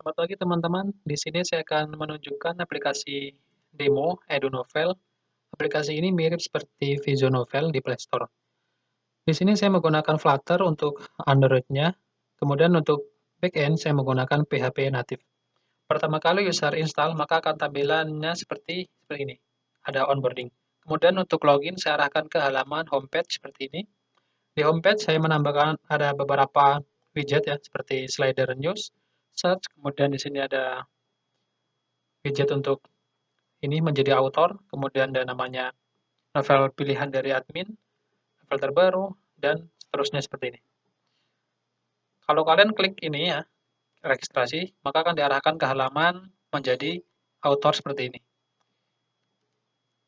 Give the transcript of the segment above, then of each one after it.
Selamat pagi teman-teman. Di sini saya akan menunjukkan aplikasi demo EduNovel. Aplikasi ini mirip seperti Vision Novel di Play Store. Di sini saya menggunakan Flutter untuk Android-nya. Kemudian untuk backend saya menggunakan PHP native. Pertama kali user install, maka akan tampilannya seperti ini. Ada onboarding. Kemudian untuk login saya arahkan ke halaman homepage seperti ini. Di homepage saya menambahkan ada beberapa widget ya, seperti slider news, search, kemudian di sini ada widget untuk ini menjadi author, kemudian ada namanya novel pilihan dari admin, novel terbaru, dan seterusnya seperti ini. Kalau kalian klik ini ya, registrasi, maka akan diarahkan ke halaman menjadi author seperti ini.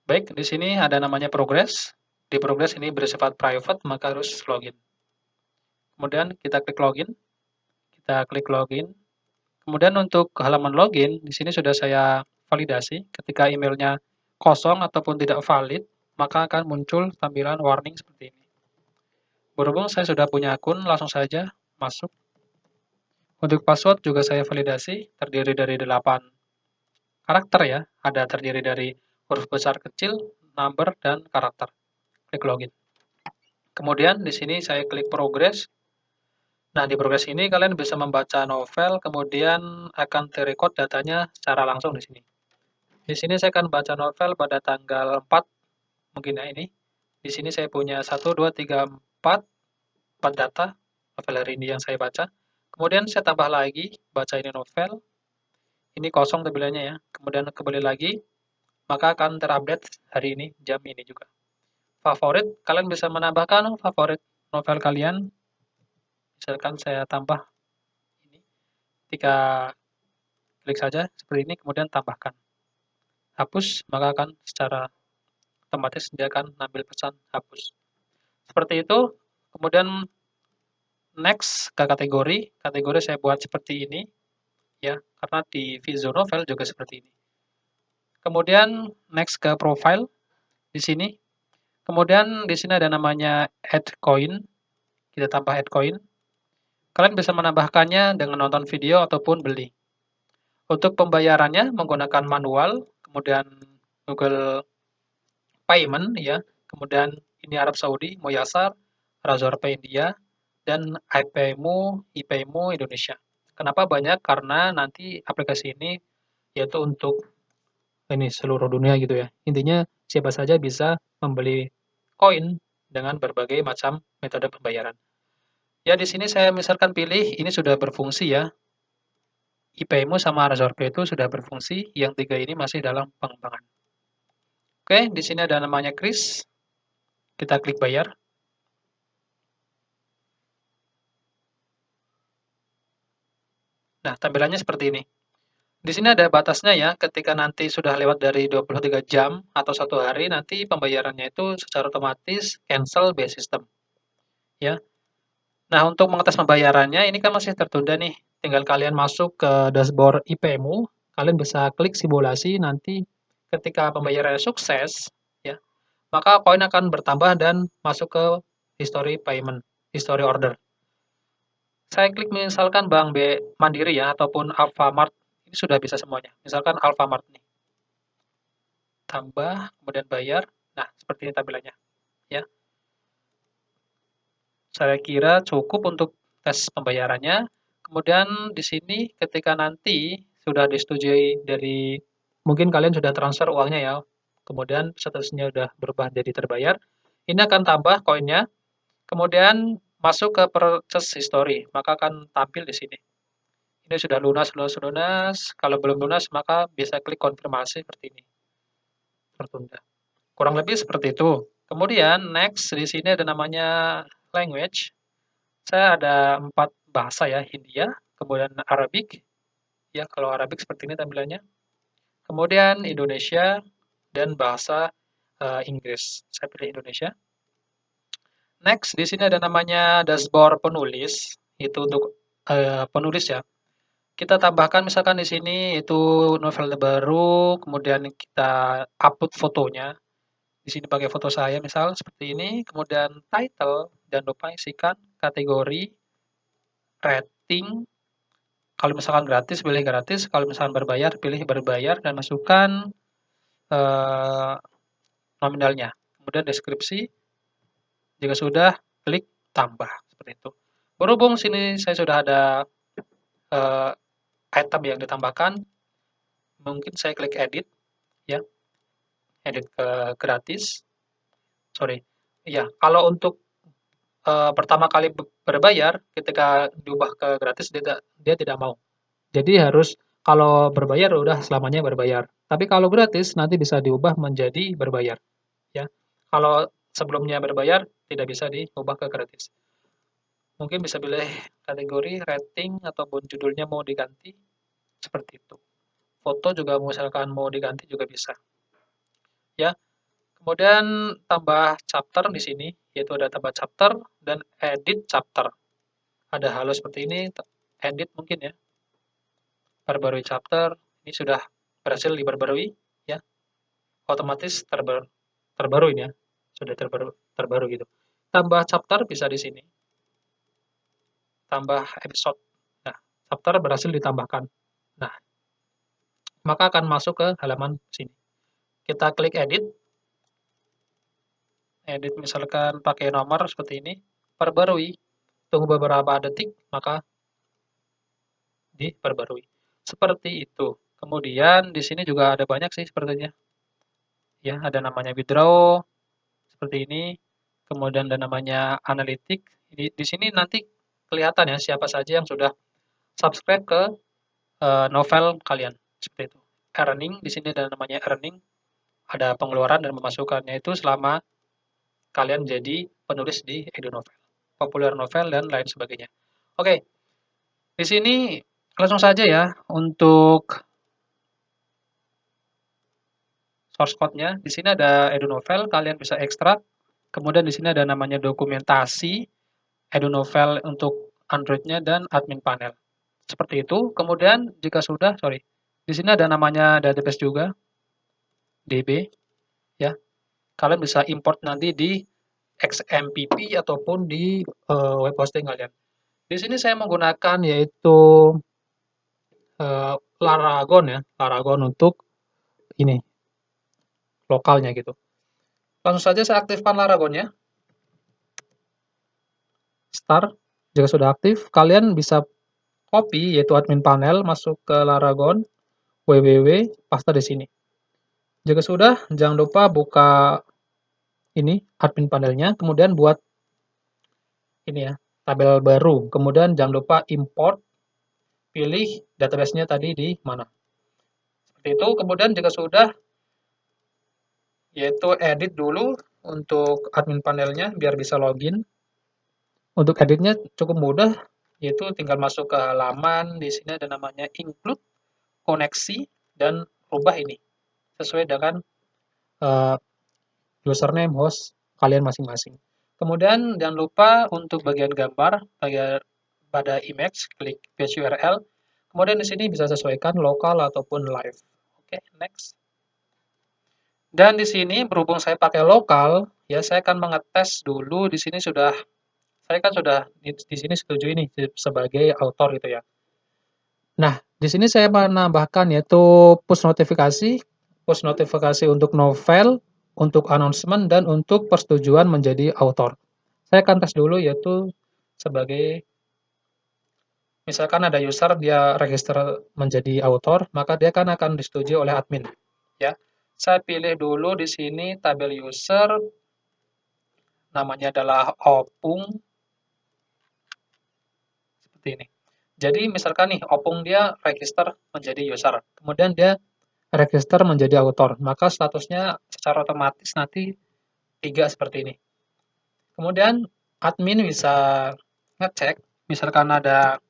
Baik, di sini ada namanya progress. Di progress ini bersifat private, maka harus login. Kemudian kita klik login. Kemudian untuk halaman login, di sini sudah saya validasi. Ketika emailnya kosong ataupun tidak valid, maka akan muncul tampilan warning seperti ini. Berhubung saya sudah punya akun, langsung saja masuk. Untuk password juga saya validasi, terdiri dari 8 karakter ya. Ada terdiri dari huruf besar kecil, number, dan karakter. Klik login. Kemudian di sini saya klik progress. Nah, di progress ini kalian bisa membaca novel, kemudian akan terekod datanya secara langsung di sini. Di sini saya akan baca novel pada tanggal 4, mungkin ya ini. Di sini saya punya 1, 2, 3, 4 data novel hari ini yang saya baca. Kemudian saya tambah lagi, baca ini novel, ini kosong tampilannya ya. Kemudian kembali lagi, maka akan terupdate hari ini, jam ini juga. Favorit, kalian bisa menambahkan favorit novel kalian. Misalkan saya tambah ini, ketika klik saja seperti ini, kemudian tambahkan. Hapus, maka akan secara otomatis dia akan ambil pesan hapus. Seperti itu, kemudian next ke kategori. Kategori saya buat seperti ini, ya, karena di Vision Novel juga seperti ini. Kemudian next ke profile di sini. Kemudian di sini ada namanya add coin. Kita tambah add coin. Kalian bisa menambahkannya dengan nonton video ataupun beli. Untuk pembayarannya menggunakan manual, kemudian Google Payment ya, kemudian ini Arab Saudi, Moyasar, Razorpay India, dan IPayMu Indonesia. Kenapa banyak? Karena nanti aplikasi ini yaitu untuk ini seluruh dunia gitu ya. Intinya siapa saja bisa membeli koin dengan berbagai macam metode pembayaran. Ya di sini saya misalkan pilih ini sudah berfungsi ya. IPayMu sama Razorpay itu sudah berfungsi, yang tiga ini masih dalam pengembangan. Oke, di sini ada namanya Kris. Kita klik bayar. Nah, tampilannya seperti ini. Di sini ada batasnya ya, ketika nanti sudah lewat dari 23 jam atau 1 hari, nanti pembayarannya itu secara otomatis cancel by system. Ya. Nah, untuk mengetes pembayarannya, ini kan masih tertunda nih. Tinggal kalian masuk ke dashboard IPmu, kalian bisa klik simulasi, nanti ketika pembayarannya sukses, ya, maka koin akan bertambah dan masuk ke history payment, history order. Saya klik misalkan Bank Mandiri ya, ataupun Alfamart, ini sudah bisa semuanya. Misalkan Alfamart nih, tambah, kemudian bayar. Nah, seperti ini tampilannya. Ya, saya kira cukup untuk tes pembayarannya. Kemudian di sini ketika nanti sudah disetujui dari mungkin kalian sudah transfer uangnya ya. Kemudian statusnya sudah berubah jadi terbayar. Ini akan tambah koinnya. Kemudian masuk ke purchase history, maka akan tampil di sini. Ini sudah lunas, lunas, lunas. Kalau belum lunas, maka bisa klik konfirmasi seperti ini. Tertunda. Kurang lebih seperti itu. Kemudian next di sini ada namanya language. Saya ada 4 bahasa ya, Hindia, kemudian Arabic, ya kalau Arabic seperti ini tampilannya. Kemudian Indonesia dan bahasa Inggris. Saya pilih Indonesia. Next di sini ada namanya dashboard penulis, itu untuk penulis ya. Kita tambahkan misalkan di sini itu novel terbaru, kemudian kita upload fotonya. Di sini pakai foto saya misal seperti ini, kemudian title, jangan lupa isikan kategori, rating, Kalau misalkan gratis, pilih gratis, kalau misalkan berbayar, pilih berbayar dan masukkan nominalnya. Kemudian deskripsi, jika sudah, klik tambah, seperti itu. Berhubung sini saya sudah ada eee, item yang ditambahkan, mungkin saya klik edit, ya, edit ke gratis, sorry, iya, kalau untuk pertama kali berbayar, ketika diubah ke gratis dia tidak mau. Jadi harus kalau berbayar udah selamanya berbayar. Tapi kalau gratis nanti bisa diubah menjadi berbayar, ya. Kalau sebelumnya berbayar tidak bisa diubah ke gratis. Mungkin bisa pilih kategori, rating, ataupun judulnya mau diganti, seperti itu. Foto juga misalkan mau diganti juga bisa, ya. Kemudian tambah chapter di sini, yaitu ada tambah chapter dan edit chapter. Ada halo seperti ini, edit mungkin ya, perbarui chapter, ini sudah berhasil diperbarui, ya, otomatis terbaru ini ya, sudah terbaru gitu. Tambah chapter bisa di sini, tambah episode. Nah, chapter berhasil ditambahkan. Nah, maka akan masuk ke halaman sini. Kita klik edit, edit misalkan pakai nomor seperti ini, perbarui, tunggu beberapa detik, maka diperbarui. Seperti itu. Kemudian di sini juga ada banyak sih sepertinya. Ya, ada namanya withdraw seperti ini. Kemudian ada namanya analitik. Di sini nanti kelihatan ya siapa saja yang sudah subscribe ke novel kalian. Seperti itu. Earning, di sini ada namanya earning. Ada pengeluaran dan pemasukannya itu selama kalian jadi penulis di EduNovel, populer novel dan lain sebagainya. Oke, di sini langsung saja ya untuk source code-nya. Di sini ada EduNovel, kalian bisa ekstrak. Kemudian di sini ada namanya dokumentasi EduNovel untuk Android-nya dan admin panel. Seperti itu. Kemudian jika sudah, sorry, di sini ada namanya database juga, DB, ya. Kalian bisa import nanti di XMPP ataupun di web hosting kalian. Di sini saya menggunakan yaitu Laragon ya, Laragon untuk ini lokalnya gitu. Langsung saja saya aktifkan Laragonnya. Start. Jika sudah aktif, kalian bisa copy yaitu admin panel masuk ke Laragon www paste di sini. Jika sudah, jangan lupa buka ini admin panelnya, kemudian buat ini ya, tabel baru. Kemudian jangan lupa import, pilih database-nya tadi di mana. Seperti itu. Kemudian jika sudah, yaitu edit dulu untuk admin panelnya biar bisa login. Untuk editnya cukup mudah, yaitu tinggal masuk ke halaman, di sini ada namanya include, koneksi, dan rubah ini sesuai dengan uh, username host kalian masing-masing. Kemudian jangan lupa untuk bagian gambar, pada image, klik paste URL. Kemudian di sini bisa sesuaikan lokal ataupun live. Oke, next. Dan di sini berhubung saya pakai lokal, ya saya akan mengetes dulu di sini saya kan sudah di sini setuju ini sebagai author gitu ya. Nah, di sini saya menambahkan yaitu push notifikasi untuk novel, untuk announcement dan untuk persetujuan menjadi author. Saya akan tes dulu yaitu sebagai misalkan ada user dia register menjadi author, maka dia kan akan disetujui oleh admin, ya. Saya pilih dulu di sini tabel user, namanya adalah Opung, seperti ini. Jadi misalkan nih, Opung dia register menjadi user, kemudian dia register menjadi author, maka statusnya secara otomatis nanti 3 seperti ini. Kemudian admin bisa ngecek, misalkan ada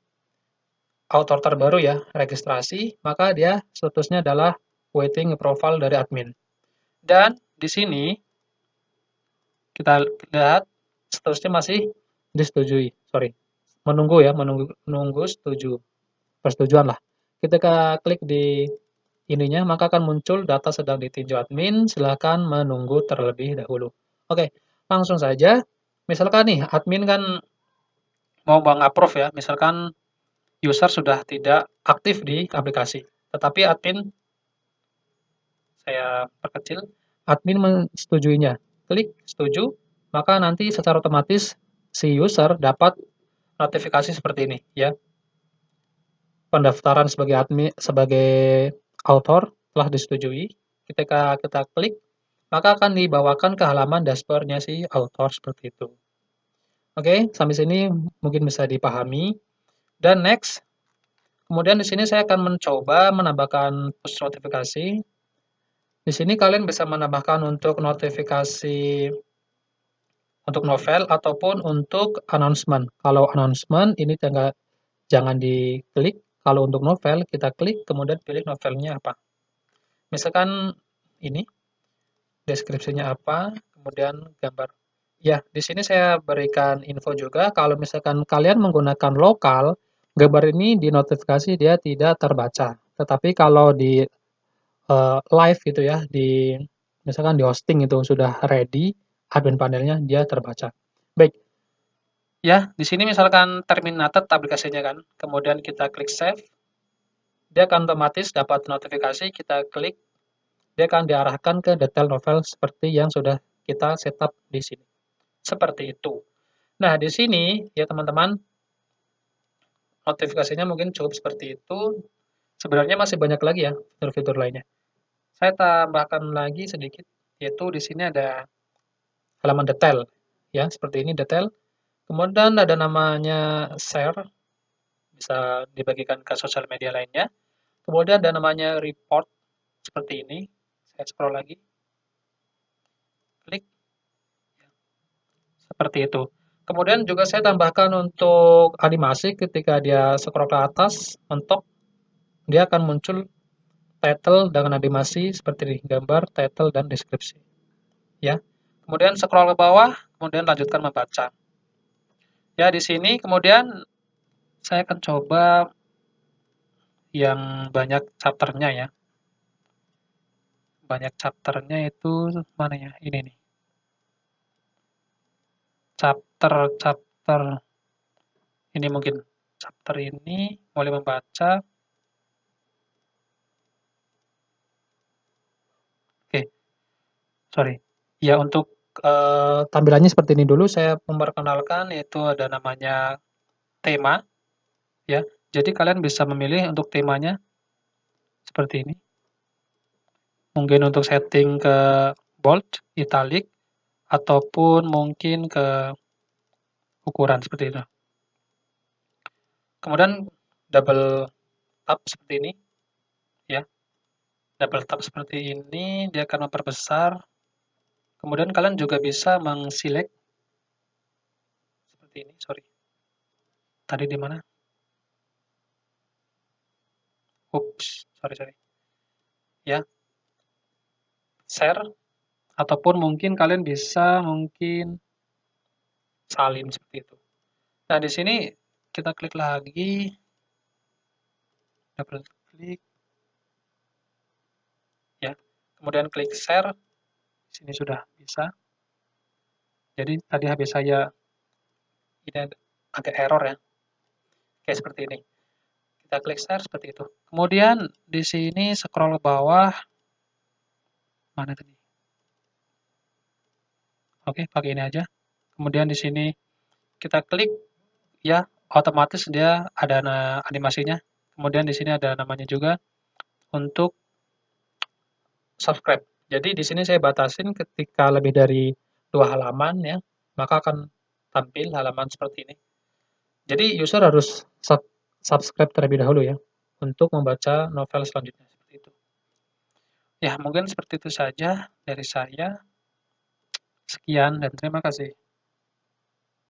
author terbaru ya, registrasi, maka dia statusnya adalah waiting approval dari admin. Dan di sini kita lihat statusnya masih disetujui, sorry, menunggu ya, menunggu setuju, persetujuan lah. Ketika klik di ininya, maka akan muncul data sedang ditinjau admin, silakan menunggu terlebih dahulu. Oke, langsung saja. Misalkan nih, admin kan mau meng-approve ya, misalkan user sudah tidak aktif di aplikasi. Tetapi admin, saya perkecil, admin mensetujuinya. Klik setuju, maka nanti secara otomatis si user dapat notifikasi seperti ini ya. Pendaftaran sebagai admin sebagai author telah disetujui. Ketika kita klik, maka akan dibawakan ke halaman dashboard-nya si author seperti itu. Oke, sampai sini mungkin bisa dipahami. Dan next, kemudian di sini saya akan mencoba menambahkan push notifikasi. Di sini kalian bisa menambahkan untuk notifikasi untuk novel ataupun untuk announcement. Kalau announcement ini jangan diklik. Kalau untuk novel kita klik kemudian pilih novelnya apa. Misalkan ini deskripsinya apa, kemudian gambar. Ya, di sini saya berikan info juga kalau misalkan kalian menggunakan lokal, gambar ini di notifikasi dia tidak terbaca. Tetapi kalau di live gitu ya, misalkan di hosting itu sudah ready, admin panelnya dia terbaca. Baik, ya di sini misalkan terminated aplikasinya kan, kemudian kita klik save, dia akan otomatis dapat notifikasi, kita klik, dia akan diarahkan ke detail novel seperti yang sudah kita setup di sini. Seperti itu. Nah, di sini ya teman-teman, notifikasinya mungkin cukup seperti itu. Sebenarnya masih banyak lagi ya fitur-fitur lainnya. Saya tambahkan lagi sedikit, yaitu di sini ada halaman detail, ya seperti ini detail. Kemudian ada namanya share, bisa dibagikan ke sosial media lainnya. Kemudian ada namanya report, seperti ini. Saya scroll lagi, klik, seperti itu. Kemudian juga saya tambahkan untuk animasi ketika dia scroll ke atas, mentok, dia akan muncul title dengan animasi seperti ini, gambar, title, dan deskripsi. Ya. Kemudian scroll ke bawah, kemudian lanjutkan membaca. Ya, di sini kemudian saya akan coba yang banyak chapternya ya. Banyak chapternya itu mana ya? Ini nih. Chapter ini mungkin chapter ini mulai membaca. Oke, sorry. Ya untuk tampilannya seperti ini dulu saya memperkenalkan, yaitu ada namanya tema ya. Jadi kalian bisa memilih untuk temanya seperti ini. Mungkin untuk setting ke bold, italic, ataupun mungkin ke ukuran seperti itu. Kemudian double tap seperti ini ya. Double tap seperti ini dia akan memperbesar. Kemudian kalian juga bisa mengselect seperti ini, sorry. Tadi di mana? Oops, sorry. Ya, share ataupun mungkin kalian bisa mungkin salin seperti itu. Nah, di sini kita klik lagi, double klik ya. Kemudian klik share. Di sini sudah bisa. Jadi tadi habis saya ini agak error ya. Kayak seperti ini. Kita klik share seperti itu. Kemudian di sini scroll ke bawah. Mana tadi? Oke, pakai ini aja. Kemudian di sini kita klik ya, otomatis dia ada animasinya. Kemudian di sini ada namanya juga untuk subscribe. Jadi di sini saya batasin ketika lebih dari 2 halaman ya, maka akan tampil halaman seperti ini. Jadi user harus subscribe terlebih dahulu ya untuk membaca novel selanjutnya seperti itu. Ya, mungkin seperti itu saja dari saya. Sekian dan terima kasih.